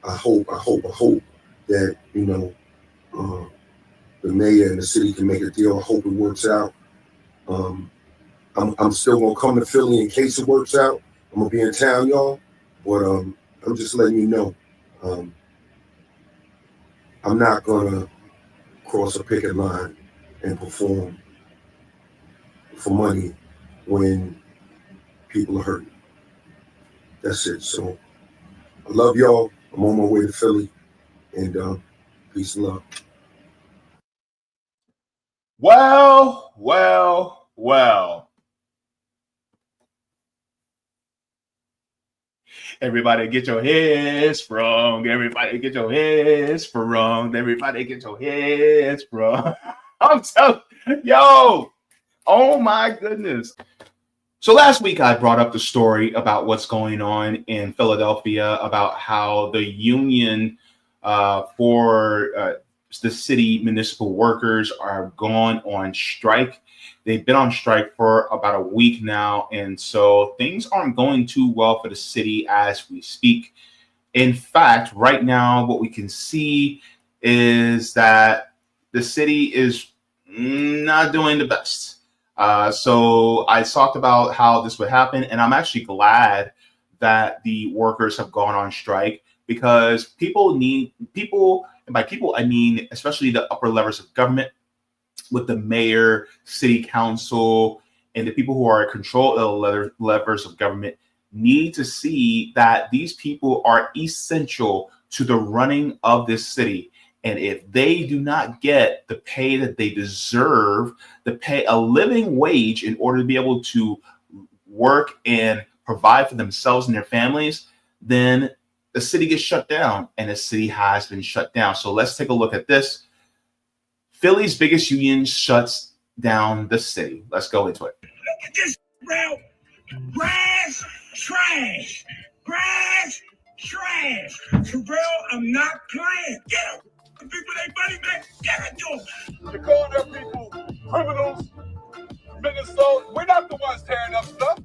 I hope that uh, the mayor and the city can make a deal. I hope it works out. Um, I'm still gonna come to Philly in case it works out. I'm gonna be in town, y'all. But I'm just letting you know, um, I'm not gonna cross a picket line and perform for money when people are hurting. That's it. So I love y'all. I'm on my way to Philly, and peace and love. Well, well, well. Everybody get your heads sprung. Everybody get your heads sprung. Everybody get your heads sprung. I'm telling yo, oh my goodness. So last week I brought up the story about what's going on in Philadelphia, about how the union for the city municipal workers are gone on strike. They've been on strike for about a week now, and so things aren't going too well for the city as we speak. In fact, right now, what we can see is that the city is not doing the best. So I talked about how this would happen, and I'm actually glad that the workers have gone on strike because people need people, and by people I mean especially the upper levels of government, with the mayor, city council, and the people who are in control of the levers of government need to see that these people are essential to the running of this city. And if they do not get the pay that they deserve, the pay a living wage in order to be able to work and provide for themselves and their families, then the city gets shut down, and the city has been shut down. So let's take a look at this. Philly's biggest union shuts down the city. Let's go into it. Look at this, bro. Grass, trash. Grass, trash. Terrell, I'm not playing. Get them. The people they money, man. Get it to them. To call their people criminals, Minnesota, we're not the ones tearing up stuff.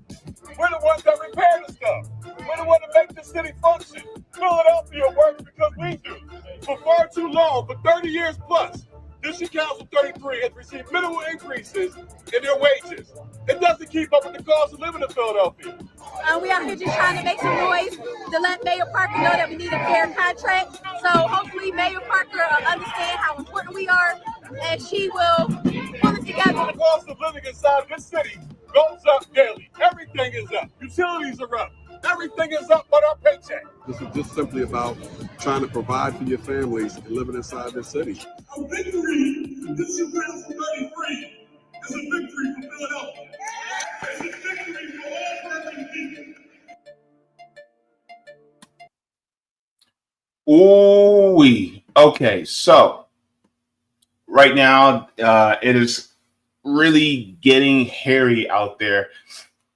We're the ones that repair the stuff. We're the ones that make the city function. Philadelphia works because we do. For far too long, for 30 years plus, District Council 33 has received minimal increases in their wages. It doesn't keep up with the cost of living in Philadelphia. We out here just trying to make some noise to let Mayor Parker know that we need a fair contract. So hopefully Mayor Parker understand how important we are, and she will pull it together. The cost of living inside of this city goes up daily. Everything is up. Utilities are up. Everything is up but our paycheck. This is just simply about trying to provide for your families and living inside this city. A victory for District Council 33 is a victory for Philadelphia. It's a victory for all working people. Ooh, okay. So right now, it is really getting hairy out there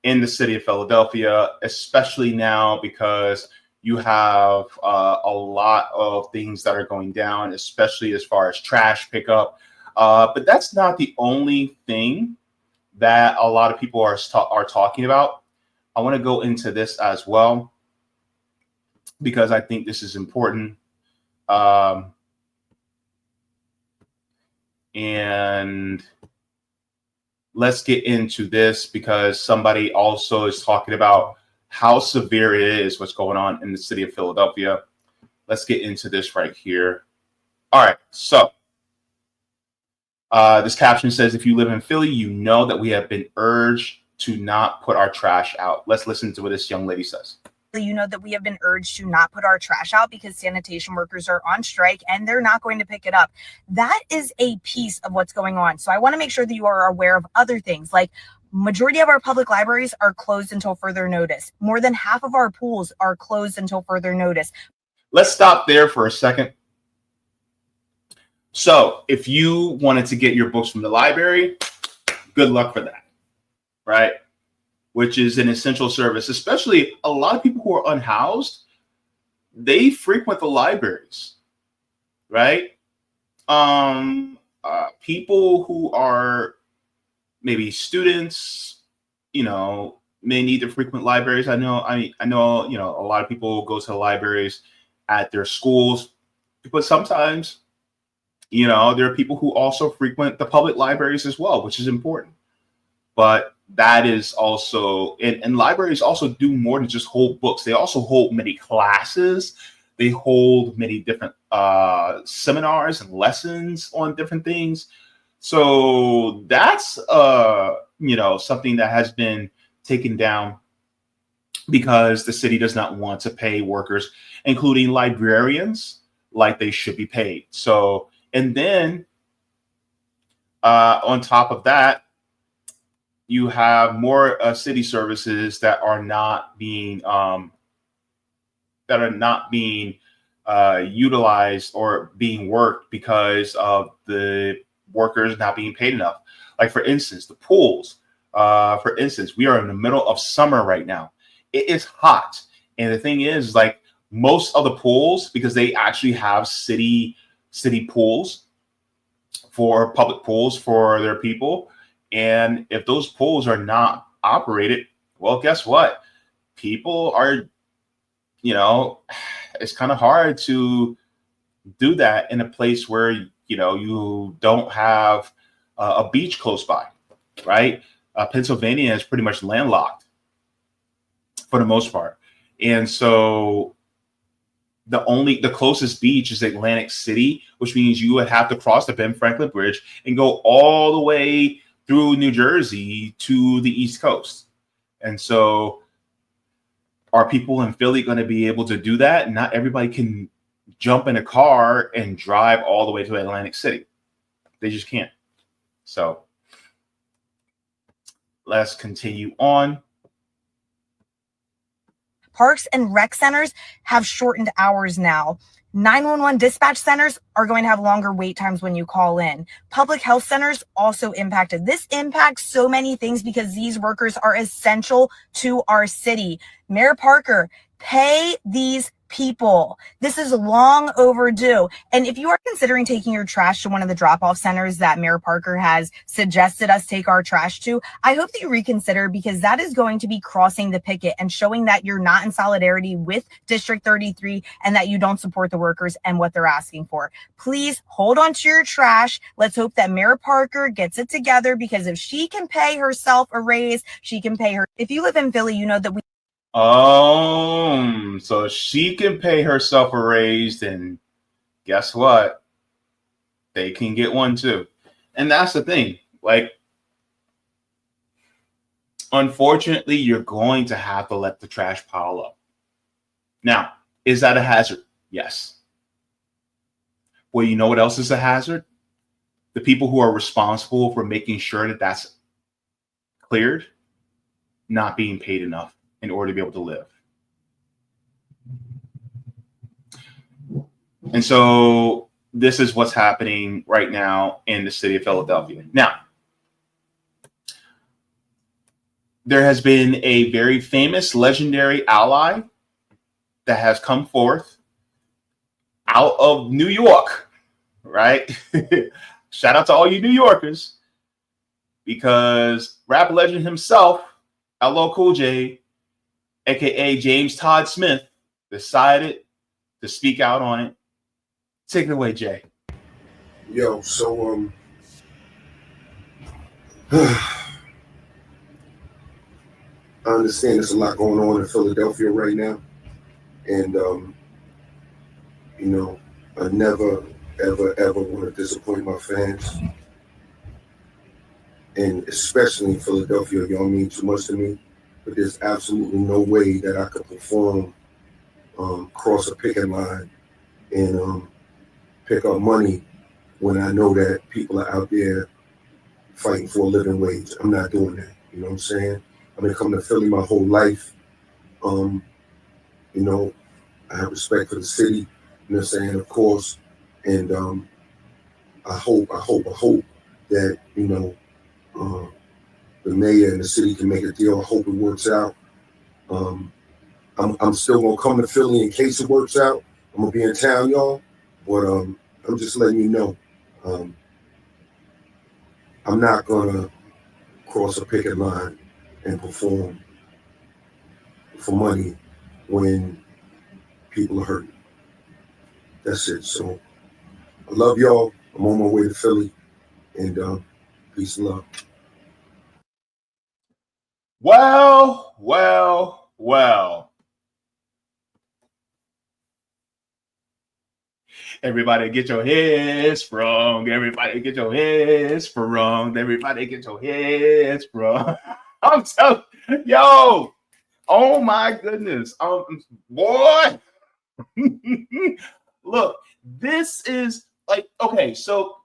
in the city of Philadelphia, especially now because you have a lot of things that are going down, especially as far as trash pickup. But that's not the only thing that a lot of people are talking about. I want to go into this as well because I think this is important. And let's get into this because somebody also is talking about how severe it is, what's going on in the city of Philadelphia. Let's get into this right here. All right, so this caption says, if you live in Philly, you know that we have been urged to not put our trash out. Let's listen to what this young lady says. You know that we have been urged to not put our trash out because sanitation workers are on strike and they're not going to pick it up. That is a piece of what's going on. So I want to make sure that you are aware of other things, like majority of our public libraries are closed until further notice. More than half of our pools are closed until further notice. Let's stop there for a second. So if you wanted to get your books from the library, good luck for that, right? Which is an essential service, especially a lot of people who are unhoused, they frequent the libraries, right? People who are maybe students, may need to frequent libraries. I know, a lot of people go to the libraries at their schools. But sometimes, you know, there are people who also frequent the public libraries as well, which is important. But that is also, and libraries also do more than just hold books. They also hold many classes. They hold many different seminars and lessons on different things. So that's, you know, something that has been taken down because the city does not want to pay workers, including librarians, like they should be paid. So, and then on top of that, you have more city services that are not being utilized or being worked because of the workers not being paid enough. Like, for instance, the pools. For instance, we are in the middle of summer right now. It is hot, and the thing is, like, most of the pools, because they actually have city pools, for public pools for their people. And if those pools are not operated, well, guess what? People are, you know, it's kind of hard to do that in a place where, you know, you don't have a beach close by, right? Pennsylvania is pretty much landlocked for the most part. And so the closest beach is Atlantic City, which means you would have to cross the Ben Franklin Bridge and go all the way through New Jersey to the East Coast. And so are people in Philly going to be able to do that? Not everybody can jump in a car and drive all the way to Atlantic City. They just can't. So let's continue on. Parks and rec centers have shortened hours now. 911 dispatch centers are going to have longer wait times when you call in. Public health centers also impacted. This impacts so many things because these workers are essential to our city. Mayor Parker, pay these people. This is long overdue. And if you are considering taking your trash to one of the drop-off centers that Mayor Parker has suggested us take our trash to, I hope that you reconsider, because that is going to be crossing the picket and showing that you're not in solidarity with District 33 and that you don't support the workers and what they're asking for. Please hold on to your trash. Let's hope that Mayor Parker gets it together, because if she can pay herself a raise, she can pay her. If you live in Philly, you know that we So she can pay herself a raise, and guess what? They can get one too. And that's the thing. Like, unfortunately, you're going to have to let the trash pile up. Now, is that a hazard? Yes. Well, you know what else is a hazard? The people who are responsible for making sure that that's cleared, not being paid enough in order to be able to live. And so this is what's happening right now in the city of Philadelphia. Now, there has been a very famous, legendary ally that has come forth out of New York, right? Shout out to all you New Yorkers, because rap legend himself, LL Cool J, aka James Todd Smith, decided to speak out on it. Take it away, Jay. Yo, so I understand there's a lot going on in Philadelphia right now, and you know, I never, ever want to disappoint my fans, and especially in Philadelphia. Y'all mean too much to me, but there's absolutely no way that I could perform, cross a picket line, and pick up money when I know that people are out there fighting for a living wage. I'm not doing that. You know what I'm saying? I've been coming to Philly my whole life. You know, I have respect for the city, you know what I'm saying, of course. And I hope that, you know, the mayor and the city can make a deal. I hope it works out. I'm still gonna come to Philly in case it works out. I'm gonna be in town, y'all. But I'm just letting you know, I'm not gonna cross a picket line and perform for money when people are hurting. That's it. So I love y'all. I'm on my way to Philly, and peace and love. Well. Everybody get your heads sprung. Everybody get your heads sprung. Everybody get your heads sprung. I'm telling yo, oh my goodness. Boy. Look, this is like, okay, so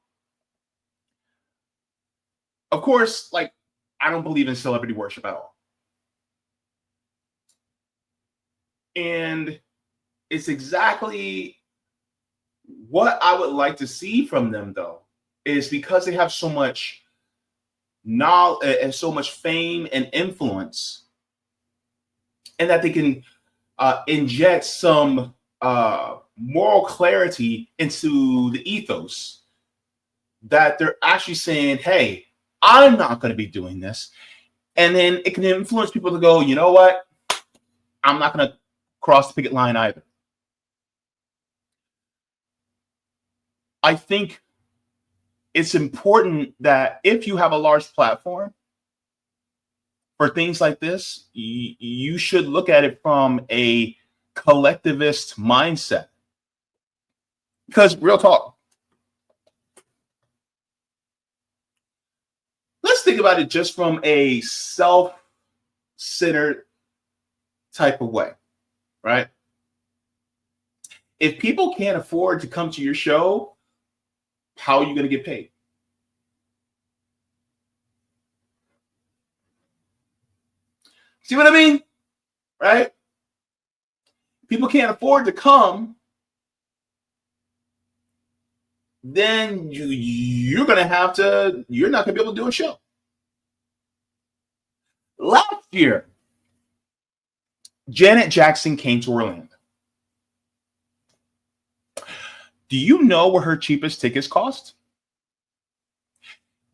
of course, like, I don't believe in celebrity worship at all. And it's exactly what I would like to see from them, though, is because they have so much knowledge and so much fame and influence, and that they can inject some moral clarity into the ethos, that they're actually saying, hey, I'm not going to be doing this. And then it can influence people to go, you know what? I'm not going to cross the picket line either. I think it's important that if you have a large platform for things like this, you should look at it from a collectivist mindset. Because real talk, let's think about it just from a self-centered type of way, right? If people can't afford to come to your show, how are you going to get paid? See what I mean? Right? People can't afford to come, then you're not going to be able to do a show. Last year, Janet Jackson came to Orlando. Do you know what her cheapest tickets cost?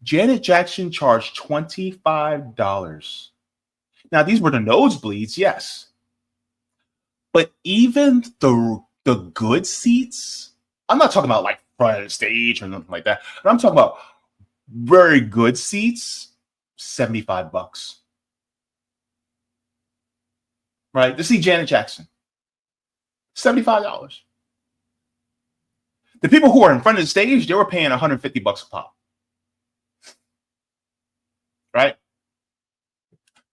Janet Jackson charged $25. Now, these were the nosebleeds, yes. But even the good seats, I'm not talking about like front of the stage or nothing like that, but I'm talking about very good seats, $75. Right? To see Janet Jackson. $75. The people who are in front of the stage, they were paying $150 a pop. Right?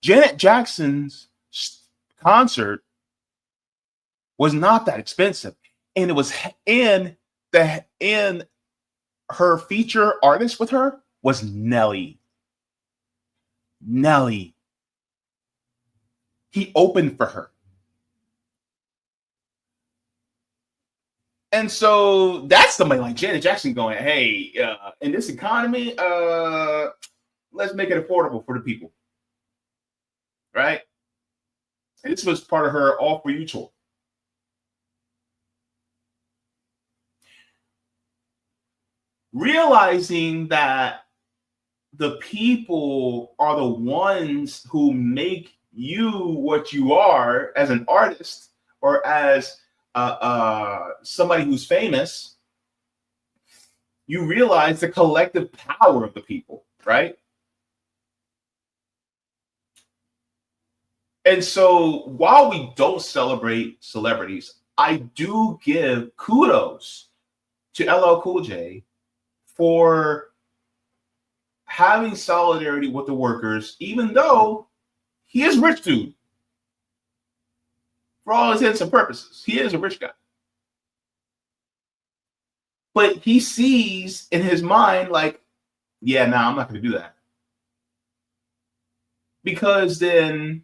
Janet Jackson's concert was not that expensive, and it was in her feature artist with her was Nelly. He opened for her. And so that's somebody like Janet Jackson going, hey, in this economy, let's make it affordable for the people. Right? And this was part of her All For You tour. Realizing that the people are the ones who make you what you are as an artist or as somebody who's famous, you realize the collective power of the people, right? And so while we don't celebrate celebrities, I do give kudos to LL Cool J for having solidarity with the workers, even though he is a rich dude. For all intents and purposes, he is a rich guy. But he sees in his mind, like, yeah, I'm not going to do that. Because then,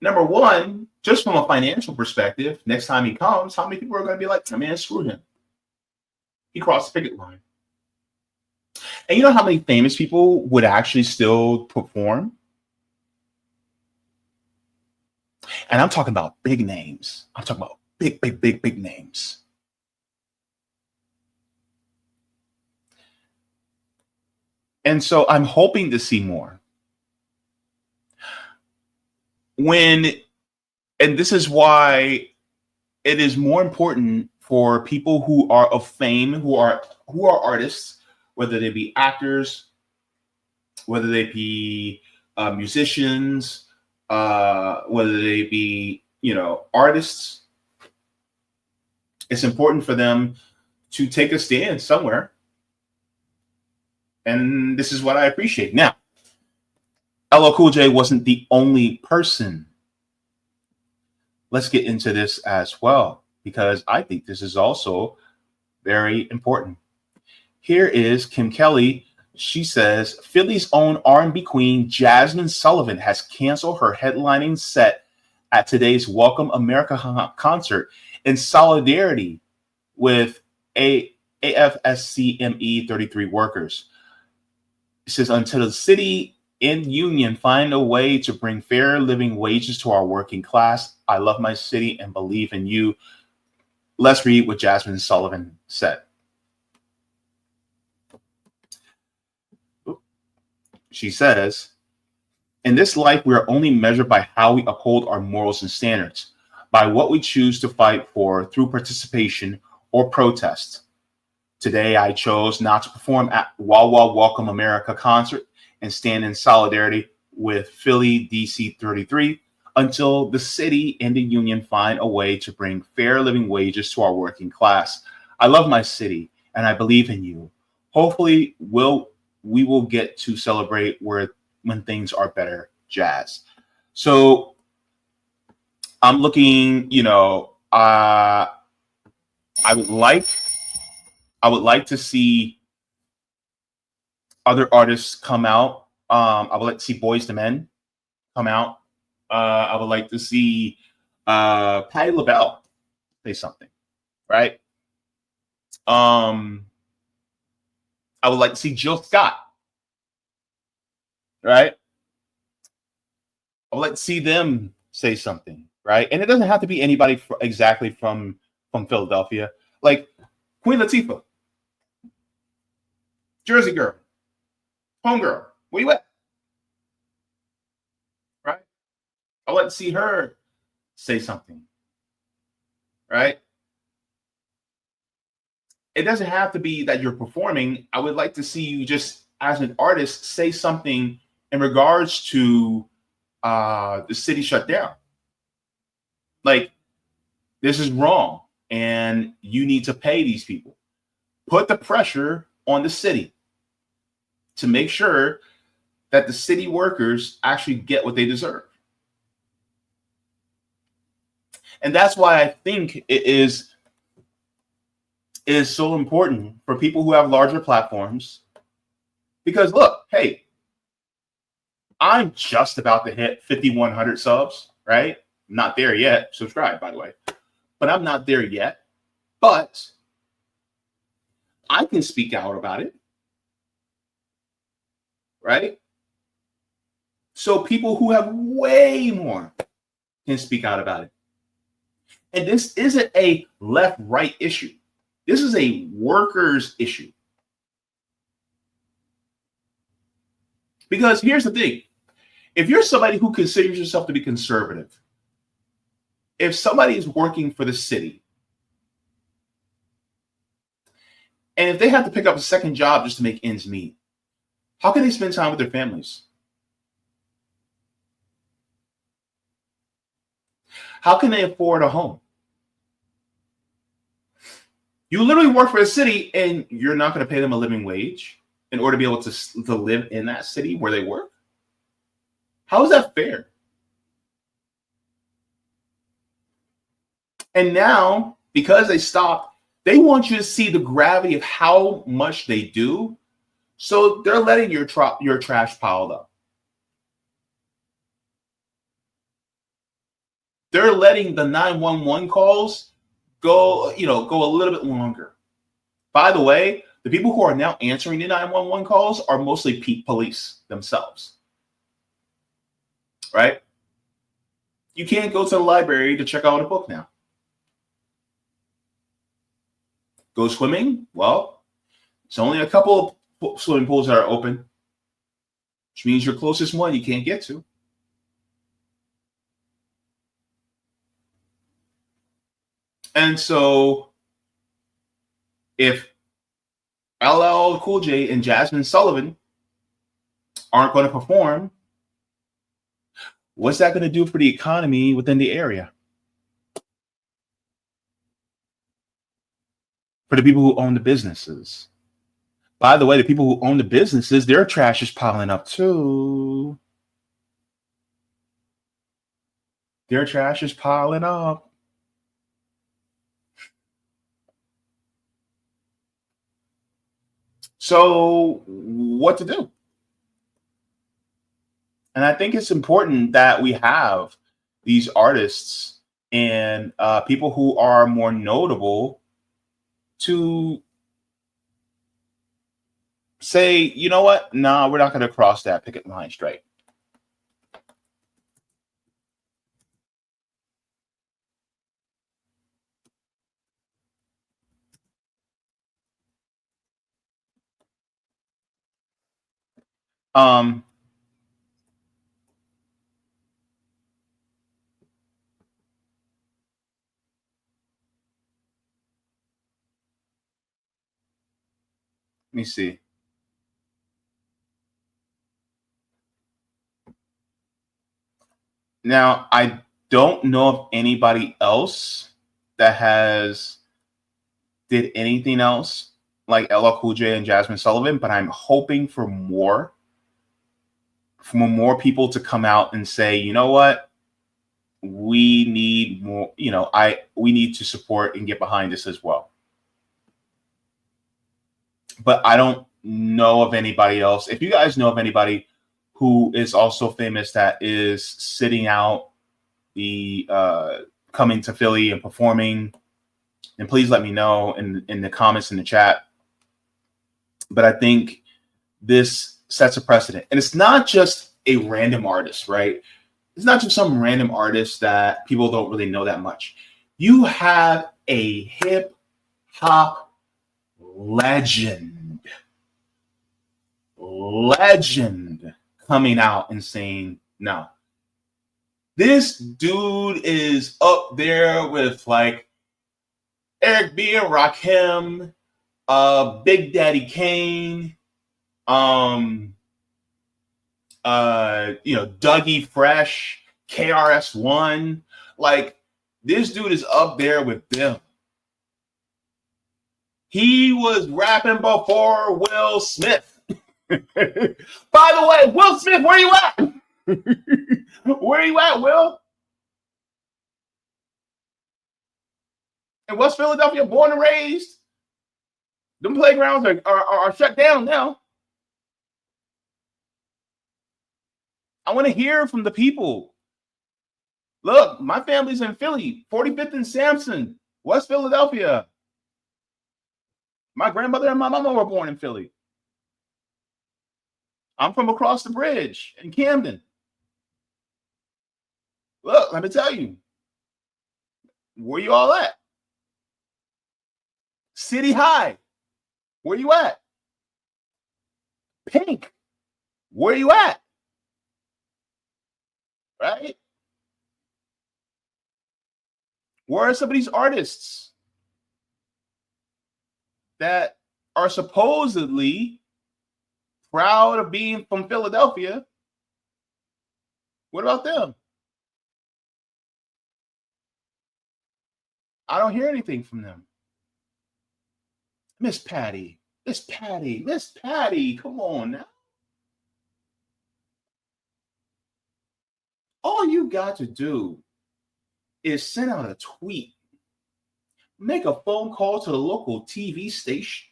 number one, just from a financial perspective, next time he comes, how many people are going to be like, man, screw him. He crossed the picket line. And you know how many famous people would actually still perform? And I'm talking about big names. I'm talking about big names. And so I'm hoping to see more. And this is why it is more important for people who are of fame, who are artists, whether they be actors, whether they be musicians, whether they be, artists. It's important for them to take a stand somewhere. And this is what I appreciate. Now, LL Cool J wasn't the only person. Let's get into this as well, because I think this is also very important. Here is Kim Kelly. She says, Philly's own R&B queen Jasmine Sullivan has canceled her headlining set at today's Welcome America concert in solidarity with AFSCME 33 workers. It says, until the city and union find a way to bring fair living wages to our working class, I love my city and believe in you. Let's read what Jasmine Sullivan said. She says, in this life, we are only measured by how we uphold our morals and standards, by what we choose to fight for through participation or protest. Today, I chose not to perform at Wawa Welcome America concert and stand in solidarity with Philly DC 33 until the city and the union find a way to bring fair living wages to our working class. I love my city and I believe in you. Hopefully, we will get to celebrate when things are better, Jazz. So I'm looking, I would like to see other artists come out. I would like to see Boyz II Men come out. I would like to see Patti LaBelle say something, right? I would like to see Jill Scott, right? I would like to see them say something, right? And it doesn't have to be anybody exactly from Philadelphia, like Queen Latifah, Jersey Girl, Homegirl, where you at? Right? I would like to see her say something, right? It doesn't have to be that you're performing. I would like to see you just as an artist say something in regards to the city shutdown. Like, this is wrong and you need to pay these people. Put the pressure on the city to make sure that the city workers actually get what they deserve. And that's why I think it is so important for people who have larger platforms. Because look, hey, I'm just about to hit 5,100 subs, right? I'm not there yet. Subscribe, by the way. But I'm not there yet. But I can speak out about it, right? So people who have way more can speak out about it. And this isn't a left-right issue. This is a workers' issue. Because here's the thing. If you're somebody who considers yourself to be conservative, if somebody is working for the city, and if they have to pick up a second job just to make ends meet, how can they spend time with their families? How can they afford a home? You literally work for a city and you're not going to pay them a living wage in order to be able to live in that city where they work? How is that fair? And now, because they stopped, they want you to see the gravity of how much they do. So they're letting your trash pile up. They're letting the 911 calls go a little bit longer. By the way, the people who are now answering the 911 calls are mostly police themselves. Right? You can't go to the library to check out a book now. Go swimming? Well, it's only a couple of swimming pools that are open, which means your closest one you can't get to. And so if LL Cool J and Jasmine Sullivan aren't going to perform, what's that going to do for the economy within the area? For the people who own the businesses. By the way, the people who own the businesses, their trash is piling up too. Their trash is piling up. So what to do? And I think it's important that we have these artists and people who are more notable to say, you know what? No, we're not going to cross that picket line straight. Let me see. Now, I don't know of anybody else that has did anything else like LL Cool J and Jasmine Sullivan, but I'm hoping for more people to come out and say, you know what, we need more. We need to support and get behind this as well. But I don't know of anybody else. If you guys know of anybody who is also famous that is sitting out the coming to Philly and performing, and please let me know in the comments in the chat. But I think this sets a precedent. And it's not just a random artist, right? It's not just some random artist that people don't really know that much. You have a hip hop legend coming out and saying, no. This dude is up there with like Eric B. and Rakim, Big Daddy Kane, Dougie Fresh, KRS-One. Like, this dude is up there with them. He was rapping before Will Smith. By the way, Will Smith, where you at? Where you at, Will? In West Philadelphia, born and raised. Them playgrounds are shut down now. I want to hear from the people. Look, my family's in Philly, 45th and Sampson, West Philadelphia. My grandmother and my mama were born in Philly. I'm from across the bridge in Camden. Look, let me tell you. Where you all at? City High. Where you at? Pink. Where you at? Right? Where are some of these artists that are supposedly proud of being from Philadelphia? What about them? I don't hear anything from them. Miss Patty, come on now. All you got to do is send out a tweet, make a phone call to the local TV station,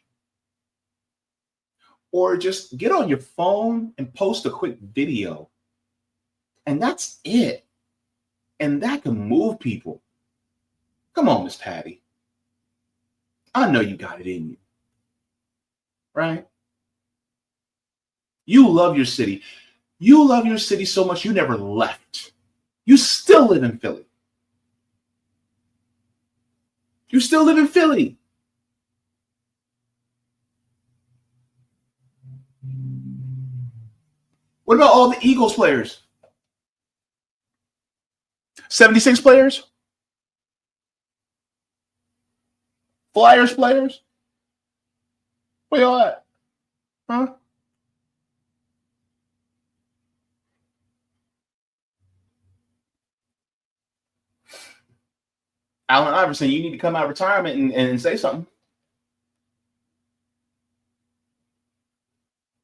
or just get on your phone and post a quick video. And that's it. And that can move people. Come on, Miss Patty. I know you got it in you. Right? You love your city. You love your city so much you never left. You still live in Philly. You still live in Philly. What about all the Eagles players? 76 players? Flyers players? Where y'all at? Huh? Allen Iverson, you need to come out of retirement and say something.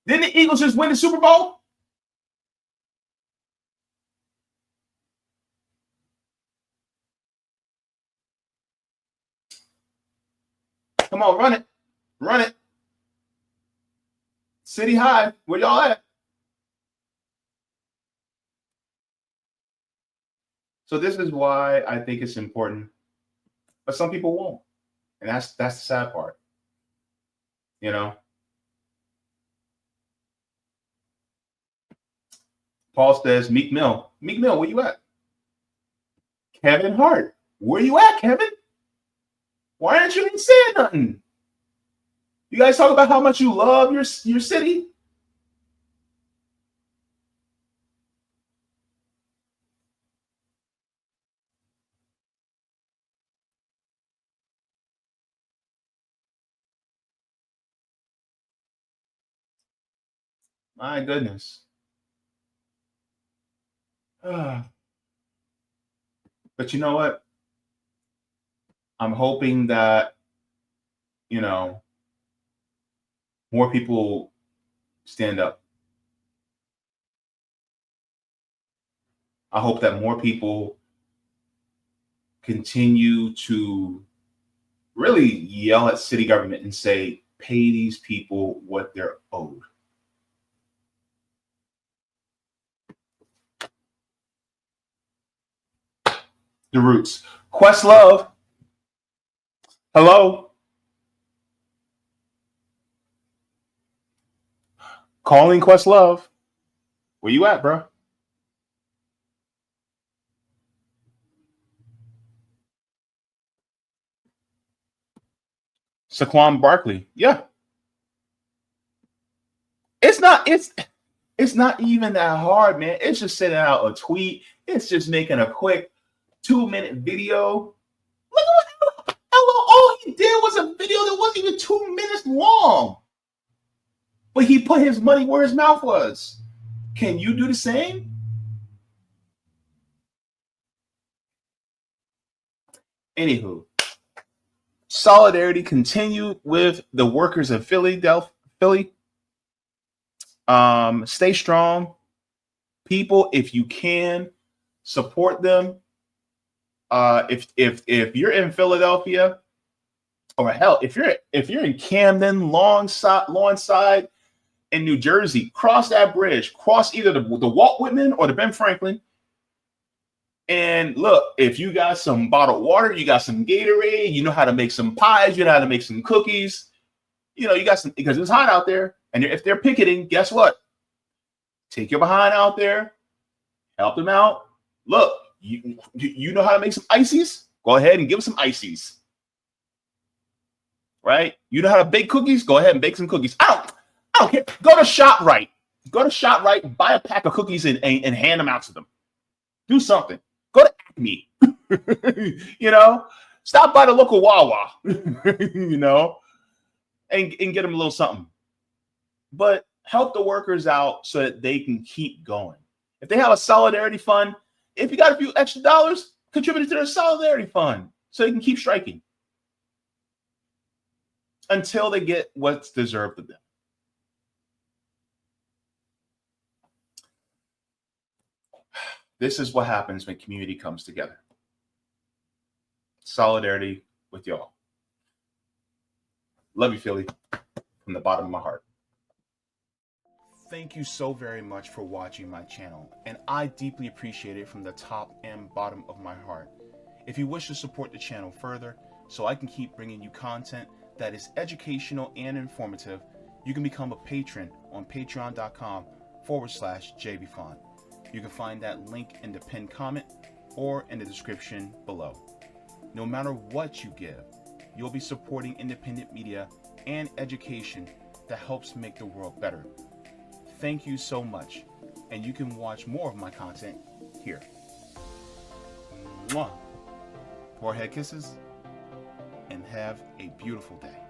Didn't the Eagles just win the Super Bowl? Come on, run it. Run it. City High, where y'all at? So this is why I think it's important. But some people won't. And that's the sad part. You know? Paul says, Meek Mill. Meek Mill, where you at? Kevin Hart. Where you at, Kevin? Why aren't you even saying nothing? You guys talk about how much you love your city. My goodness. But you know what? I'm hoping that, you know, more people stand up. I hope that more people continue to really yell at city government and say, pay these people what they're owed. The Roots. Questlove. Hello. Calling Questlove. Where you at, bro? Saquon Barkley. Yeah. It's not even that hard, man. It's just sending out a tweet. It's just making a quick 2-minute video. Look at what all he did was a video that wasn't even 2 minutes long. But he put his money where his mouth was. Can you do the same? Anywho, solidarity continued with the workers of Philly. Stay strong. People, if you can, support them. If you're in Philadelphia, or hell, if you're in Camden, Lawnside, in New Jersey, cross that bridge, cross either the Walt Whitman or the Ben Franklin. And look, if you got some bottled water, you got some Gatorade, you know how to make some pies, you know how to make some cookies, you know, you got some, because it's hot out there. And if they're picketing, guess what? Take your behind out there, help them out. Look, you know how to make some ices? Go ahead and give them some ices. Right? You know how to bake cookies? Go ahead and bake some cookies. I don't care. Go to ShopRite. Go to ShopRite, buy a pack of cookies and hand them out to them. Do something. Go to Acme. You know, stop by the local Wawa. You know, and get them a little something. But help the workers out so that they can keep going. If they have a solidarity fund, if you got a few extra dollars, contribute it to their solidarity fund so they can keep striking until they get what's deserved of them. This is what happens when community comes together. Solidarity with y'all. Love you, Philly, from the bottom of my heart. Thank you so very much for watching my channel, and I deeply appreciate it from the top and bottom of my heart. If you wish to support the channel further, so I can keep bringing you content that is educational and informative, you can become a patron on patreon.com/Jaybefaunt. You can find that link in the pinned comment or in the description below. No matter what you give, you'll be supporting independent media and education that helps make the world better. Thank you so much, and you can watch more of my content here. Mwah. Forehead kisses. and have a beautiful day.